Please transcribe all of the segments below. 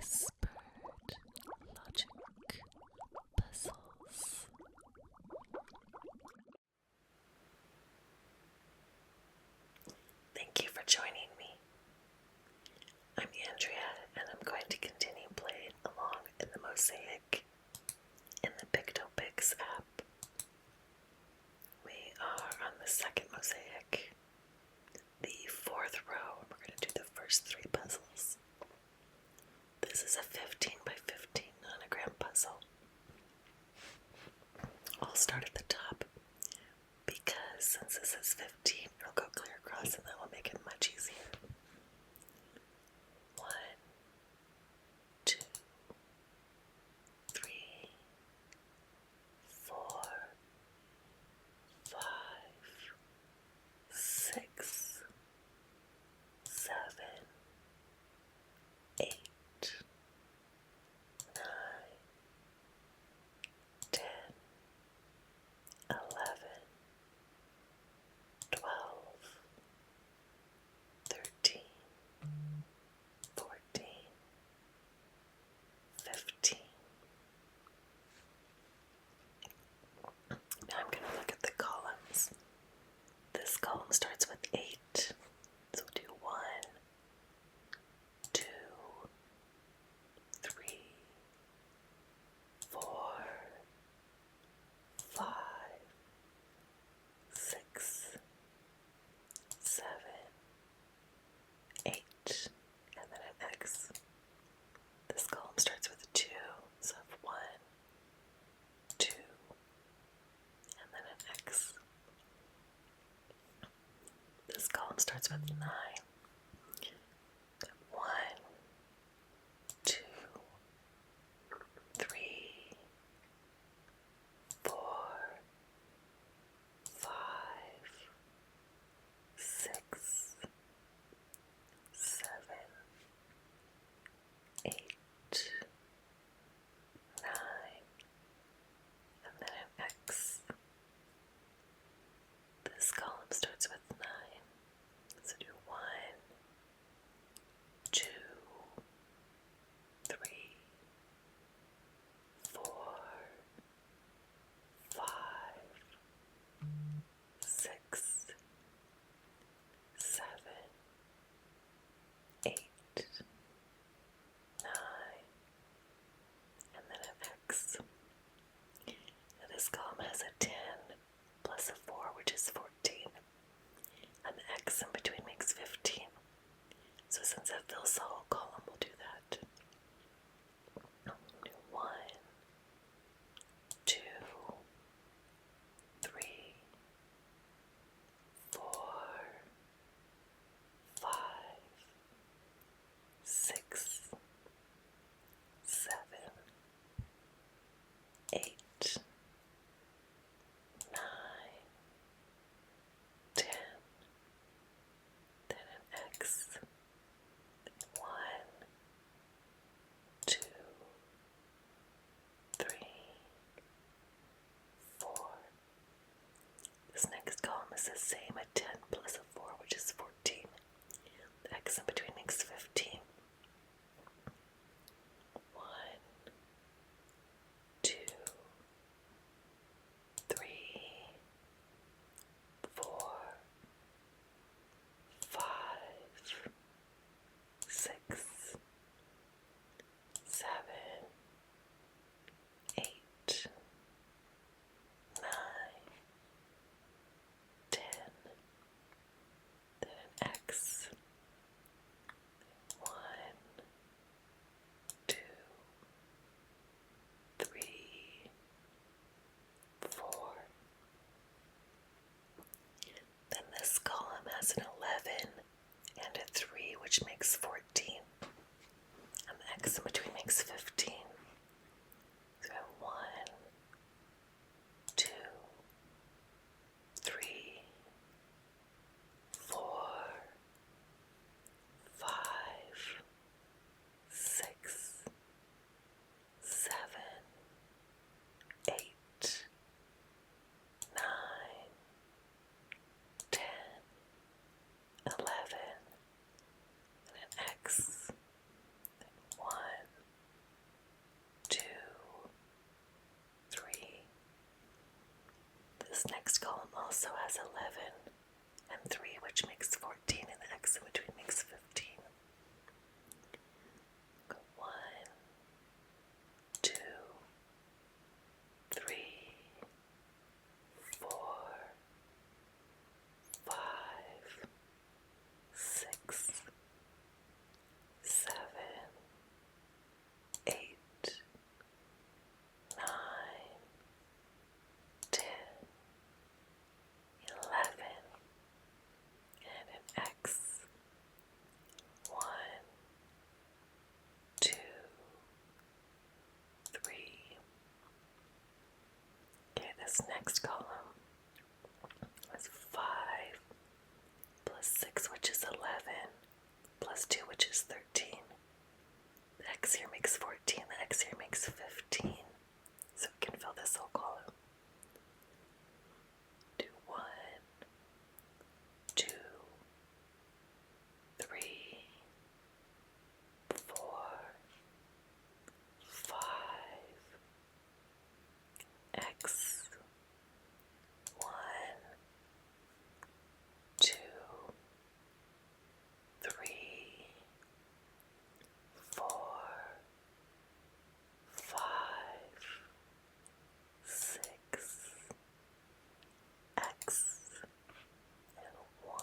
whispered logic puzzles. Thank you for joining me. I'm Andrea, and I'm going to continue playing along in the Mosaic in the Pictopix app. We are on the second Mosaic, the fourth row, and we're going to do the first three puzzles. This is a 15 by 15 nonogram puzzle. I'll start at the top because since this is 15, it'll go clear across and that will make it much easier. 1, 2, 3, 4, 5, 6, 7, 8, 9, 10, 11, 12, 13, 14, 15. Now I'm going to look at the columns. This column starts with 8. So we'll do 1, 2, 3, 4, 5, 6, 7, 8, and then an X. This column starts with 2, so I have 1, 2, and then an X. This column starts with 9. 1, 2, 3, 4, 5, 6, 7, 8, 9, and then an X. This column starts with 9. So do 1, 2, 3, 4, 5, 6, 7, 8, 9, and then an X. Now this column has a 10 plus a 4, which is 14. And the X in between makes 15. So since that fills the whole column, we'll do that. 1, 2, 3, 4, 5, 6, 7, 8, 9, 10, then an X. 1, 2, 3, 4. This next column is the same, a 10 plus a 4, which is 14. The X in between makes 15. 1, 2, 3, 4, 5, 6, 7, 8, 9, 10, then an X. 1, 2, 3, 4. Then this column has an 11 and a 3, which makes 14. And the X in between makes 15. So 1, 2, 3, 4, 5, 6, 7, 8, 9, 10, 11, and an X. 1, also has 11 and 3, which makes 14, and the x in between makes 15. 1, 2, 3, 4, 5, 6, 7, 8, 9, 10, 11, and an X. 1, 2, 3. Okay, this next column is 5 plus 6, which is 11, plus 2, which is 13. The X here makes 14, the X here makes 15. So we can fill this whole column. Do 1, 2, 3, 4, 5, X, 1, 2, 3, 4, 5, 6, X, and 1,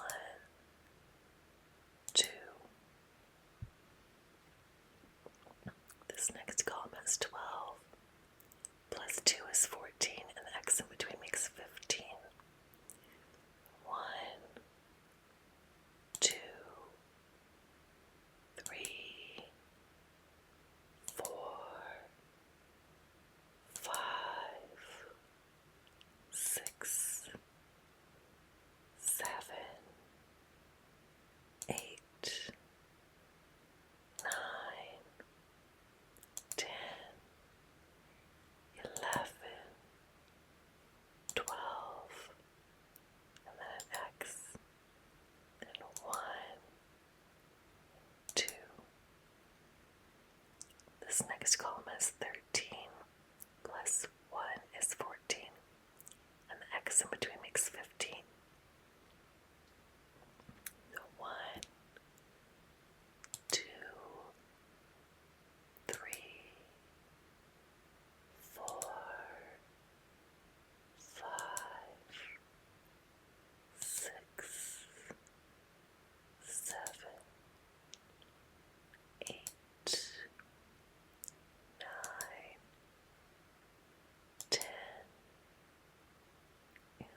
2. This next column has 12, plus 2 is 14, and the X in between makes 15. 1, 2, 3, 4, 5, 6, 7, 8, 9, 10, 11, 12, and then an X, and 1, 2. This next column is 13, plus 1 is 14, and the X in between makes 15. So 1, 2, 3, 4, 5, 6, 7, 8, 9, 10, 11,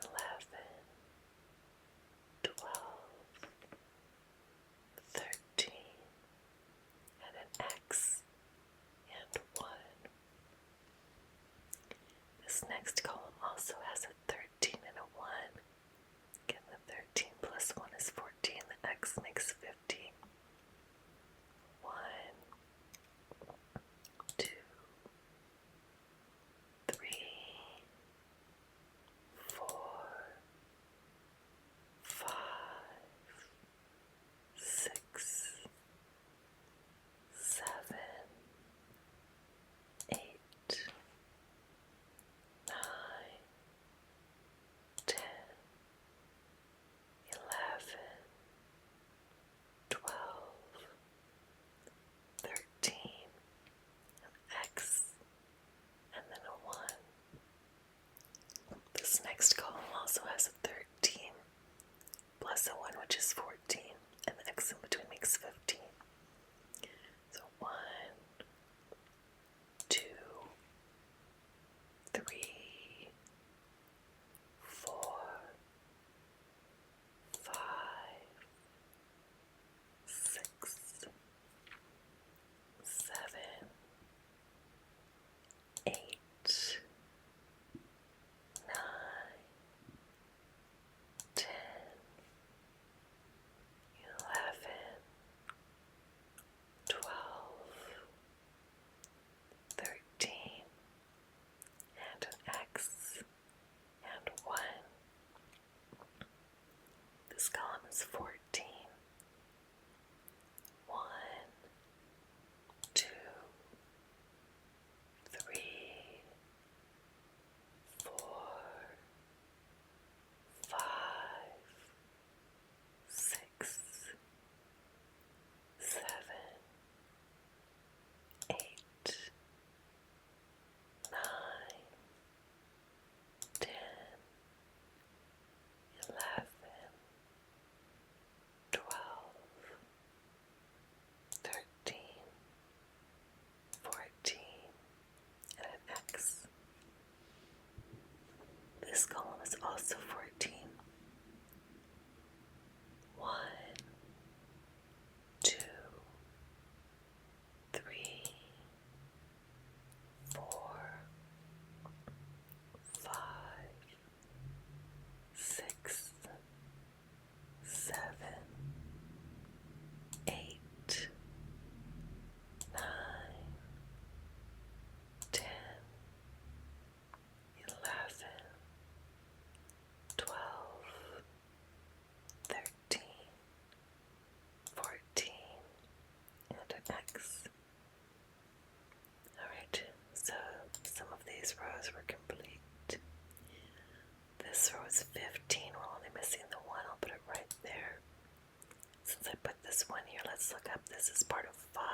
look up. This is part of 5.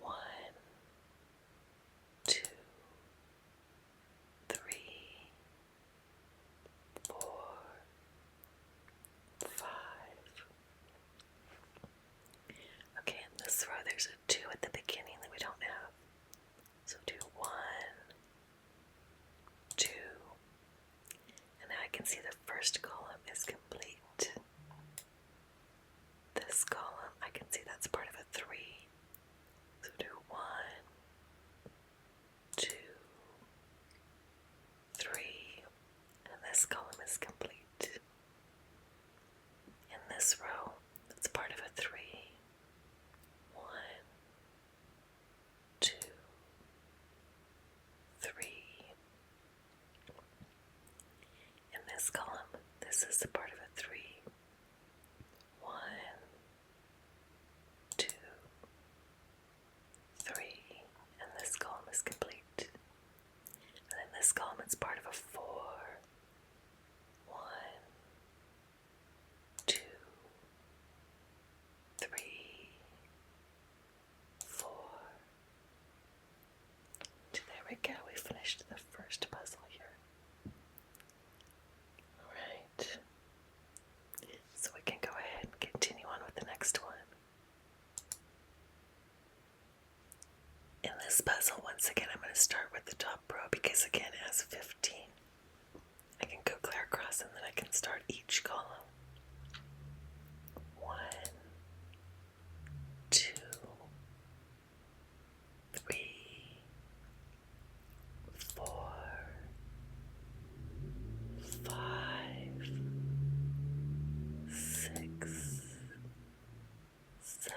1, 2, 3, 4, 5. Okay, in this row there's a 2 at the beginning that we don't have. So do 1, 2, and now I can see the first column is complete. This column, I can see that's part of a 3. So do 1, 2, 3, and this column is complete. In this row, that's part of a 3. 1, 2, 3. In this column, this is a part of a 3. 1, 2, 3, and this column is complete. And in this column, it's part of a 4. 1, 2, 3, 4. There we go. We finished the first puzzle here. Alright. So we can go ahead and continue on with the next one. In this puzzle, once again, I'm going to start with the top row because, again, it has 15. I can go clear across and then I can start each column. 1, 2, 3, 4, 5, 6, 7,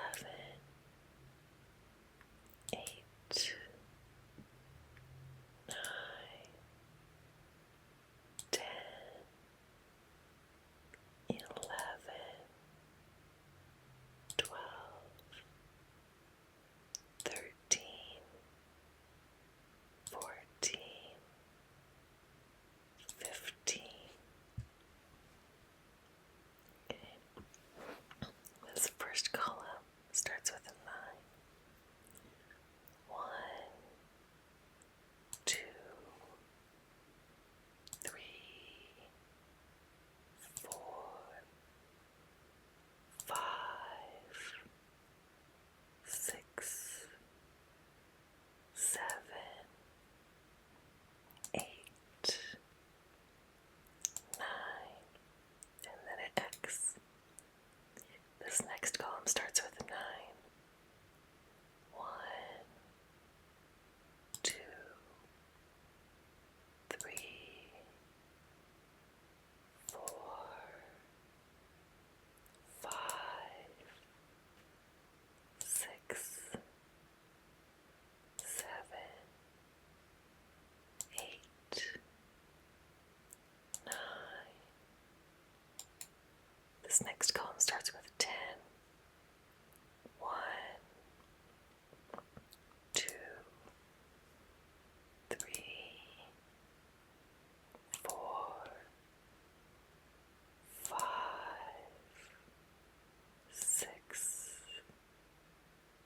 8, 9, 10, 11, 12, 13, 14, 15. Okay. This first column starts with a 9. 1, 2, 3, 4, 5, 6, 7, 8, 9, and then an X. This next column starts with a 9. 1, 2, 3, 4, 5, 6, 7, 8, 9. This next column starts with 10. 1, 2, 3, 4, 5, 6,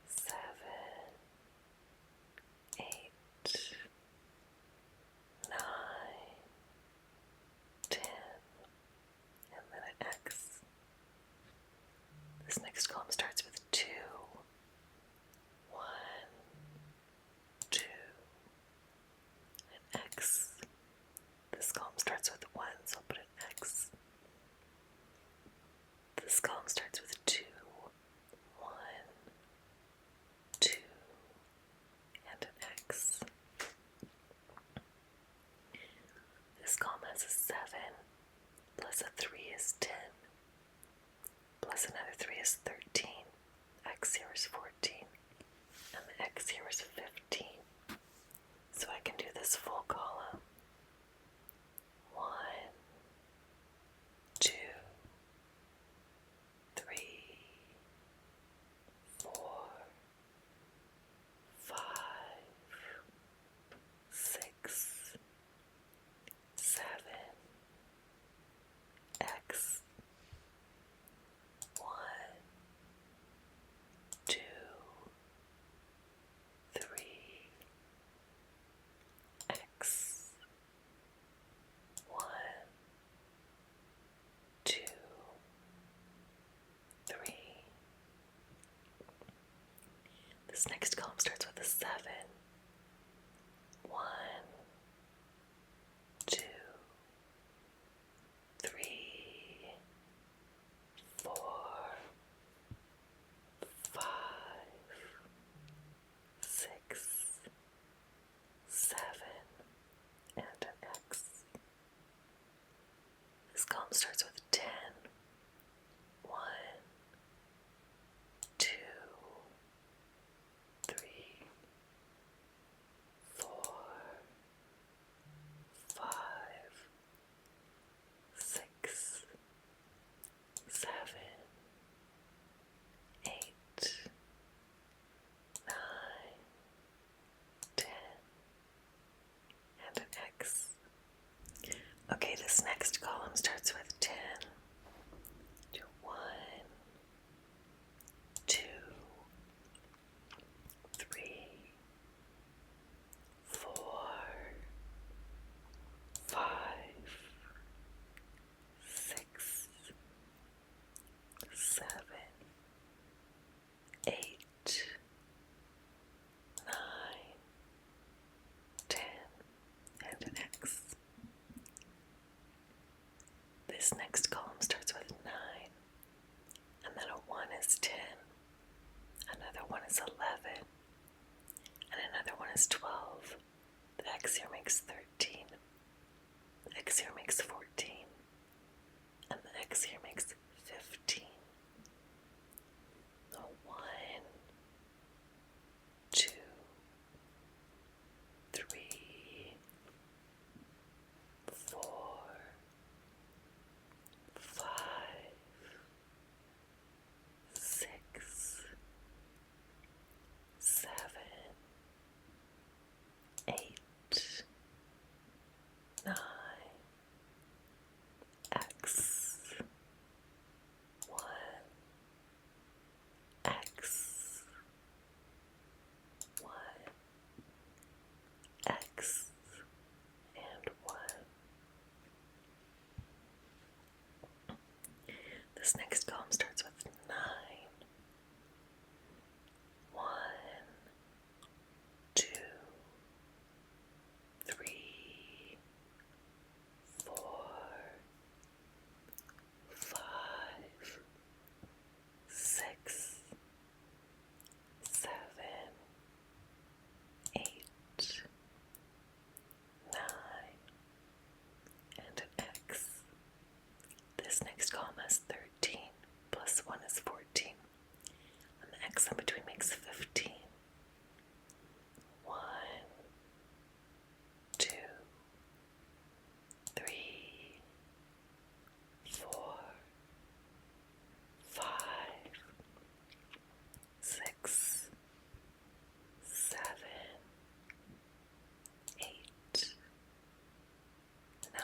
7, 8, 9, 10, and then an X. This next column starts with 2. 1, 2, an X. This column starts with 1, so I'll put an X. This column starts with 2. 1, 2, and an X. This column has a 7, plus a 3 is 10, plus another 3 is 13. This next column starts with a 7. 1, 2, 3, 4, 5, 6, 7, and an X. This column starts with 10. 1, 2, 3, 4, 5, 6, 7, 8, 9, 10, and an X. Okay, this next column starts with 10. 1, 2, 3, 4, 5, 6, 7, 8, 9, 10, and an X. This next column starts with 9, and then a 1 is 10, another one is 11, and another one is 12. The X here makes 13, the X here makes 14, and the X here makes 15. The 1, 2, 3, 4, 5, 6, 7, 8, 9, X, 1, X, 1, X, and 1. This next column starts with 9. 1, 2, 3, 4, 5, 6, 7, 8, 9, and an X. This next column has 13, plus 1 is 14, and the X in between makes 15. 1, 2, 3, 4, 5, 6, 7, 8, 9,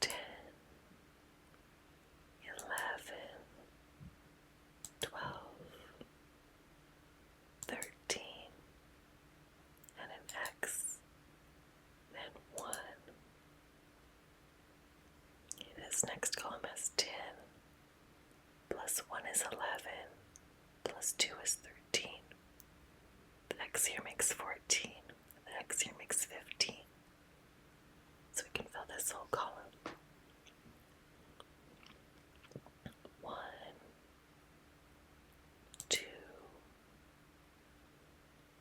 10, 11, 12, 13, and an X, then 1. This next column has 10, plus 1 is 11, plus 2 is 13. The X here makes 14, and the X here makes 15. So we can fill this whole column. 1, 2,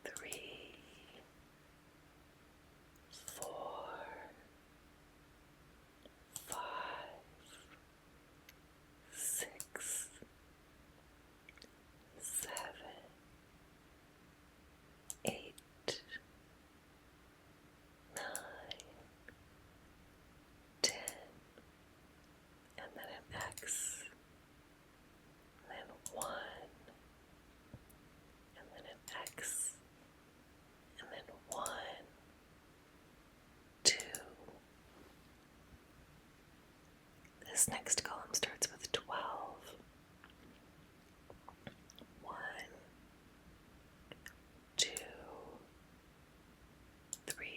3, 4, 5, 6, 7, 8, 9, 10, and then an X, and then 1, and then an X, and then 1, 2. This next column starts with 12. 1, 2, 3,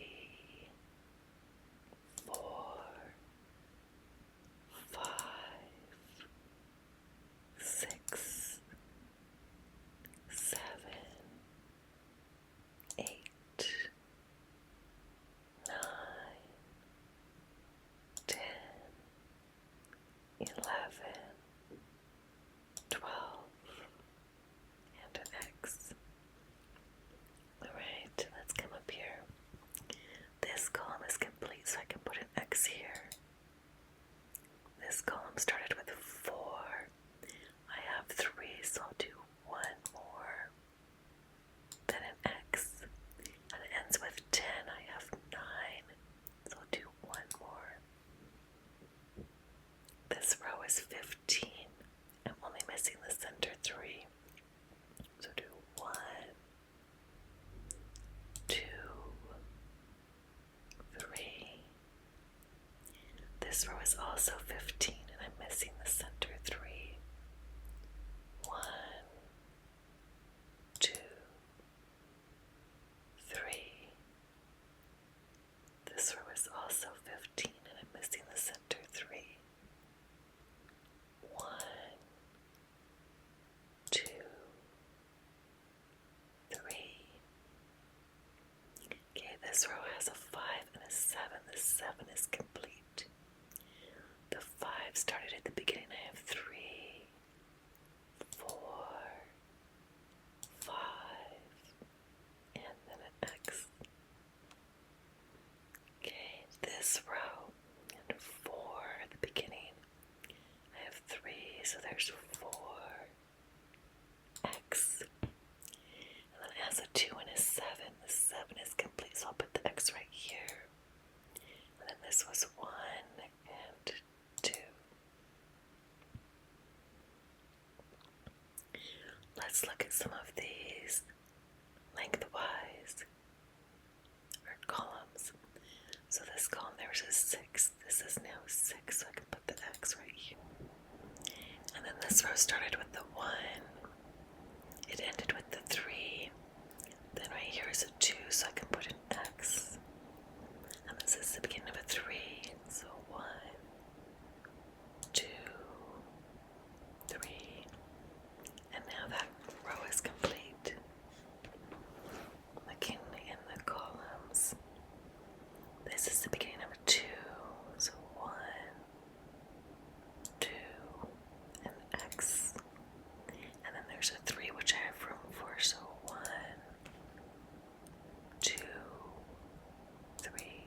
4, 5, 6, this row has a 5 and a 7. The 7 is complete. The 5 started at the beginning. I have 3, 4, 5, and then an X. Okay, this row and 4 at the beginning. I have 3, so there's 4, X. And then it has a 2 and a 7. The 7 is complete, so I'll put the X right here. And then this was 1 and 2. Let's look at some of these lengthwise, or columns. So this column, there was a 6. This is now 6, so I can put the X right here. And then this row started with the 1. It ended with the 3. Then right here is a 2, so I can put an X. And this is the beginning of a 3. So 1, 2, 3. And now that row is complete. Looking in the columns, this is the beginning of a 2. So 1, 2, and X. And then there's a 3, which I have room for. So 1, 2, 3.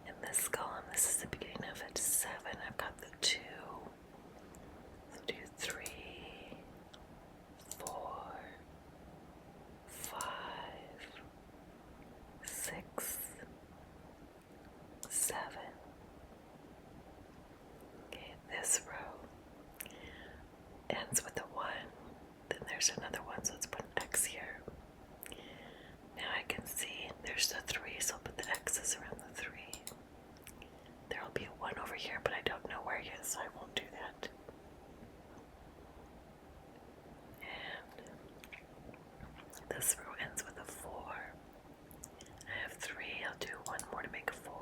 In this column, this is the beginning of a 7. I've got the 2. So do 3, 4, 5, 6, 7. Okay, this row ends with a 1. Then there's another 1, so let's put an X here. Now I can see there's the 3, so I'll put the X's around the 3. There will be a 1 over here, but I don't know where yet, so I won't do that. And this row ends with a 4. I have 3, I'll do 1 more to make a 4.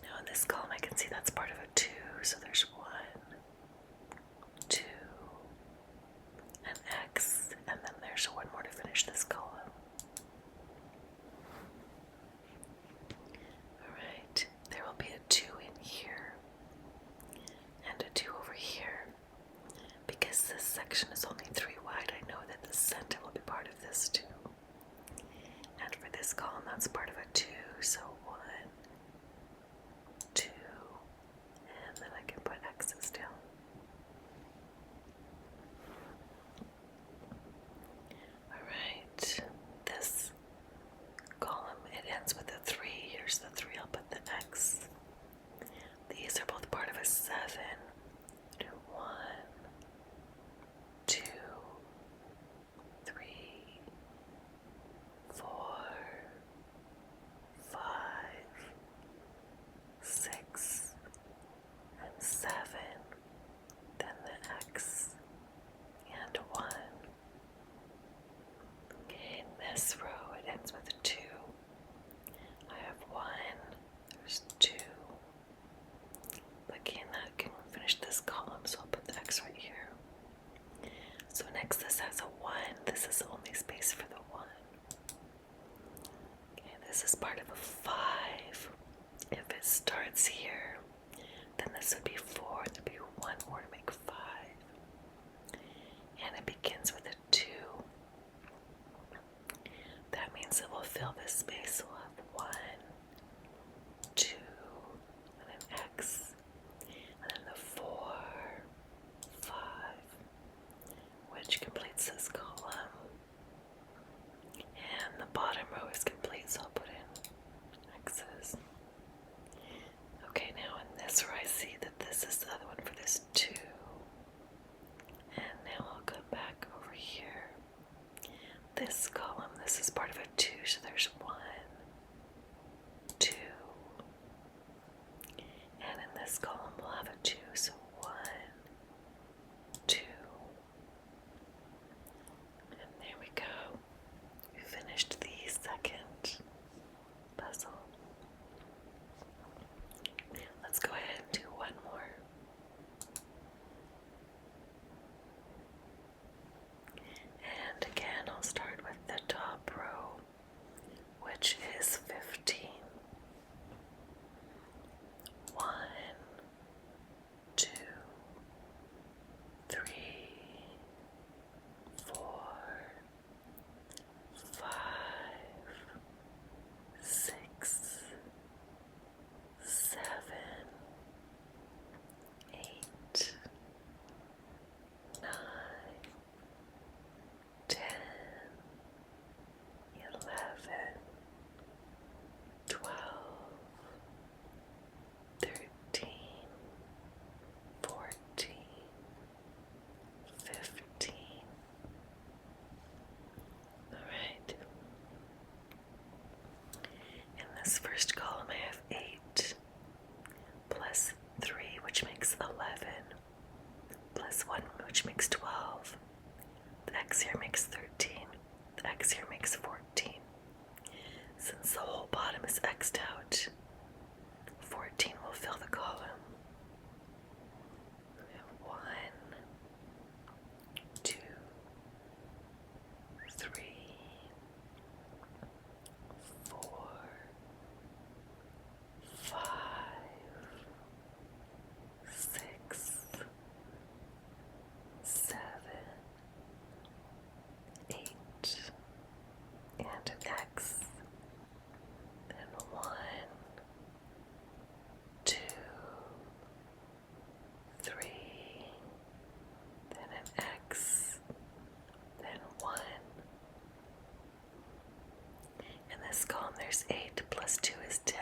Now in this column I can see that's part of a 2, so there's 1, 2, an X, and then there's 1 more to finish this column. Alright, there will be a 2 in here, and a 2 over here. Because this section is only 3 wide, I know that the center will be part of this too. And for this column, that's part of a 2, so 1, 2, and then I can put X's down. Alright, this column, it ends with a 3. Here's the 3, I'll put the X. These are both part of a 7. Do 1, 2, 3, 4, 5, 6, and 7. Then the X and 1. Okay, in this row it ends with a 2. I have 1, there's 2. Again, that can finish this column, so I'll put the X right here. So next this has a 1. This is the only space for the 1. Okay, this is part of a 5. If it starts here, then this would be 4. There'd be 1 more to make 5. And it begins with a 2. That means it will fill this space. We'll have 1, 2, and an X. And then the 4, 5, which completes this column. And the bottom row is complete, so I'll put in X's. Okay, now in this row I see that this is the other one for this 2. And now I'll come back over here. This column, this is part of a 2, so there's 1, 2. And in this column we'll have a 2, so 1, 2. And there we go. We finished the second puzzle. Let's go ahead and do 1 more. And again, I'll start with which makes 12. The x here makes 13. The x here makes 14. Since the whole bottom is x'd out, 14 will fill the column. We have 1, 2, 3, 4, 5, 6, 7, 8, and an x. Then 1, 2, 3, then an x, then 1. In this column there's 8 plus 2 is 10,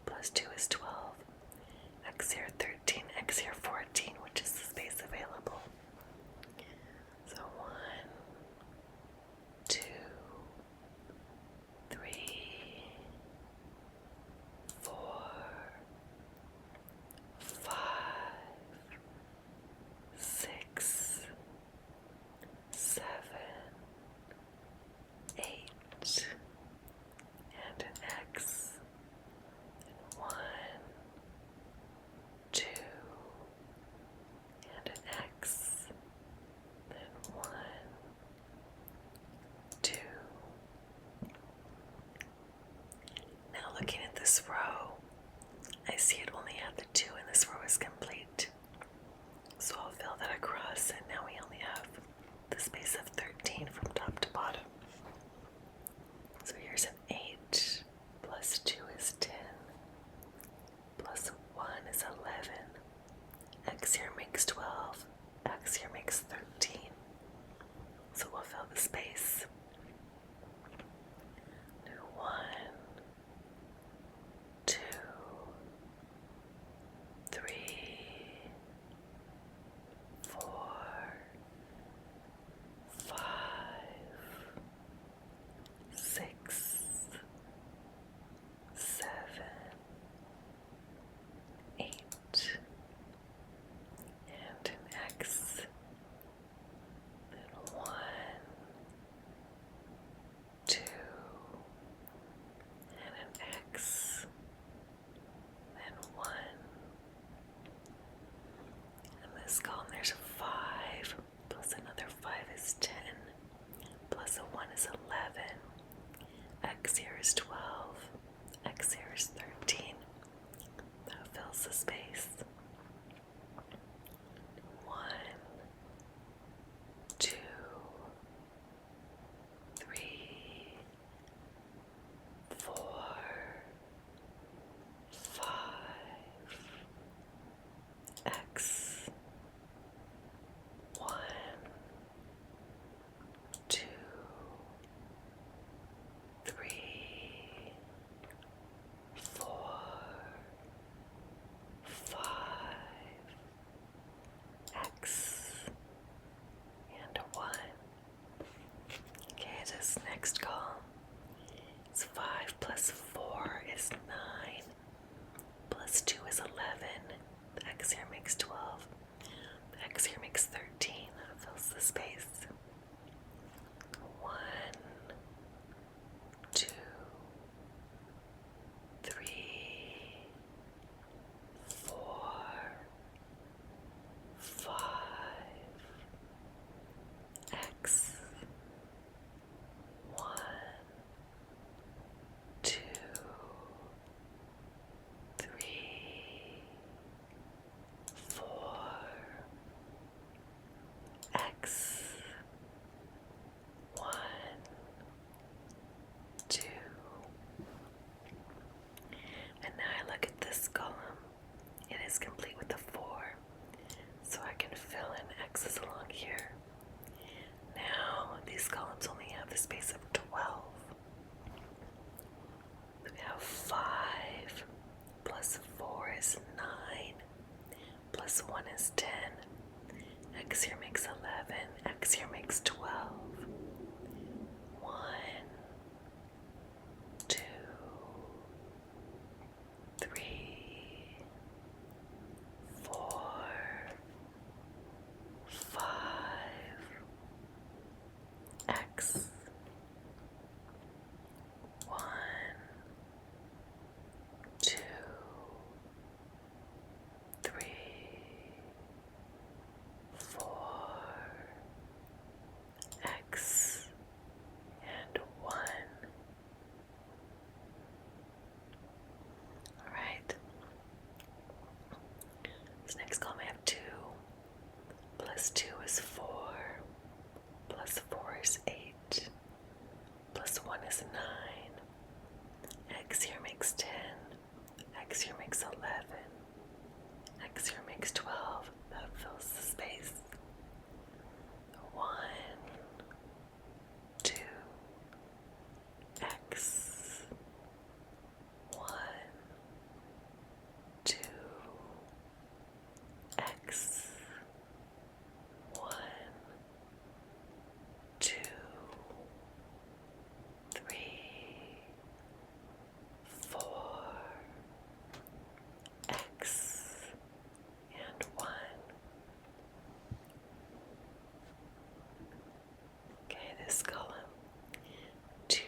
plus 2 is 12, x here 13, x here 14, which is the space available. So 1, 2, 3, 4, 5, 6, 7, 8, and an x. And 1, 2, and an x. Then 1, 2. Now looking at this row, I see it only had the 2 and this row is complete. So I'll fill that across, and now we only have the space of 13 from top to bottom. So here's an 8, plus 2 is 10, plus 1 is 11, x here makes 12, x here makes 13. So we'll fill the space. Do 1, 2, 3, 4, 5, 6, 7, 8, and an x. Then 1, 2, and an x. Then 1. In this column there's a 5, plus another 5 is 10, plus a 1 is 11, x here is 12, x here is 13. That fills the space. 1, 2, 3, 4, 5, x. 1, 2, 3, 4, 5, x, and a 1. Okay, this next column is 5 plus 4 is 9, plus 2 is 11, the x here makes 12, the x here makes 13, that fills the space. 1, 2, 3, 4, 5, x. 1, 2, 3, 4, x. 1, 2. And now I look at this column. It is complete with a 4, so I can fill in x's along here. Now these columns only have the space of 12. We have 5 plus 4 is 9, plus 1 is 10, x here makes 11, x here makes 12. 1, 2, 3, 4, 5, This next column I have 2. Plus 2 is 4. Plus 4 is 8. Plus 1 is 9. X here makes 10. X here makes 11. X here makes 12. That fills the space. 1, 2, X. 1, 2, X. 1, 2, 3, 4, X, and 1. Okay, this column. 2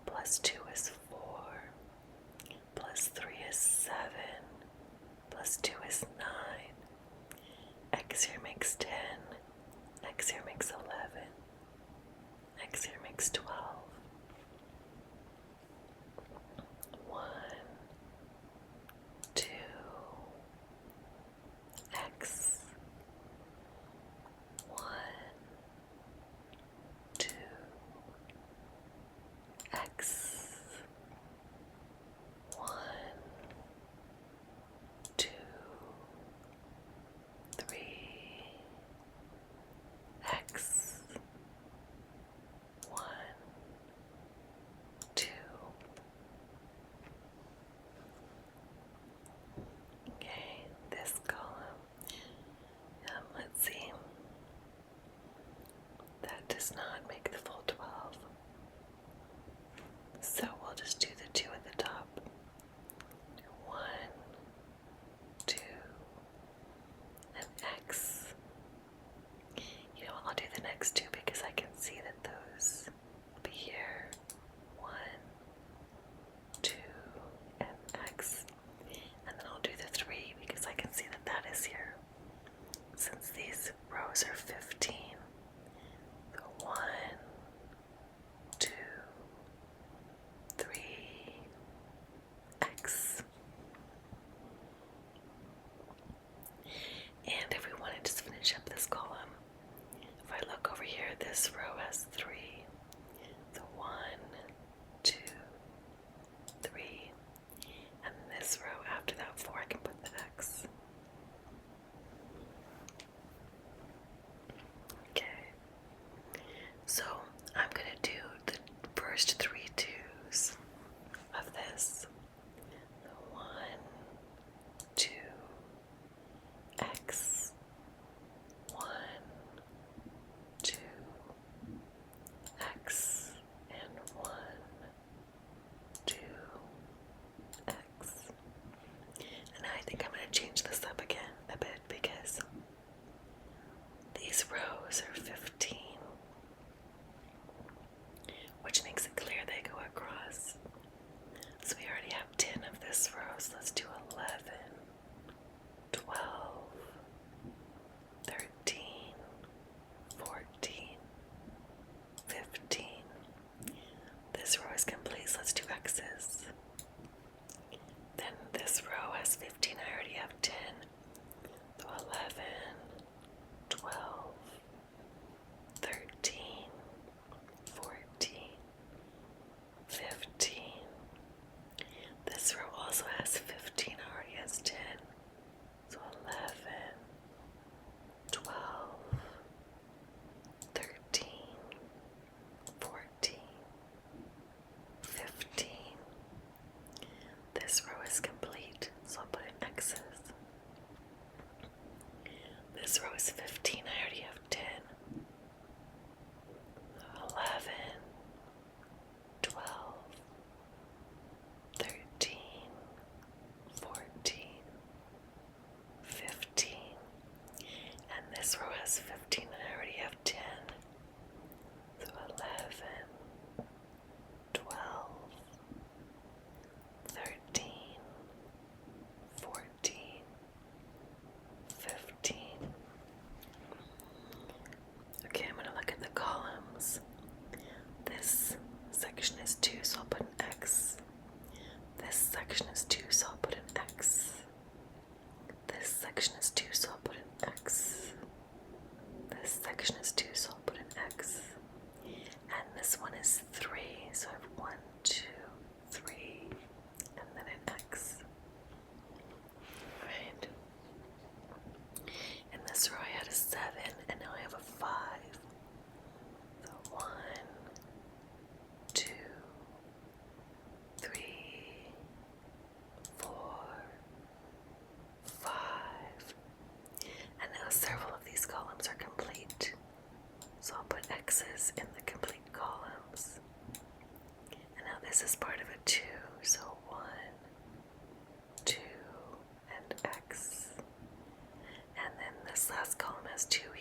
plus 2 is 4. Plus 3 is 7. Plus 2 is 9. X here makes 10. X here makes 11. X here makes 12. 1, 2, X. 1, 2, X. 1, 2, 3, X. 1, 2. Okay, this column. Let's see. That does not make the full 12. So we'll just do the 2 at the top. 1, 2, and X. You know, I'll do the next 2 because I can see that those will be here. 1, 2, and X. And then I'll do the 3 because I can see that that is here. Since these rows are 15. So 1, 2, 3, X. And if we want to just finish up this column, if I look over here, this row has 3. So 1, 2, 3. And this row after that 4, I can put the X. Okay. So I'm going to do the first 3 twos of this. 1, 2, X. 1, 2, X. And 1, 2, X. And I think I'm going to change this up again a bit because these rows are 15, which makes it clear they go across. So we already have 10 of this row, so let's do 11, 12, 13, 14, 15. This row is complete, so let's do X's. Then this row has 15, I already have 10. So 11, 12, 13, 14, 15. This row also has 15, already has 10. So 11, 12, 13, 14, 15. This row is complete, so I'll put in X's. This row is 15, I already have 10. 11, 12, 13, 14, 15. And this row has 15, and I already have 10. So 11, 12, 13, 14, 15. Okay, I'm going to look at the columns. This section is 2, so I'll put an X. This section is 2, so I'll put an X. This section has 2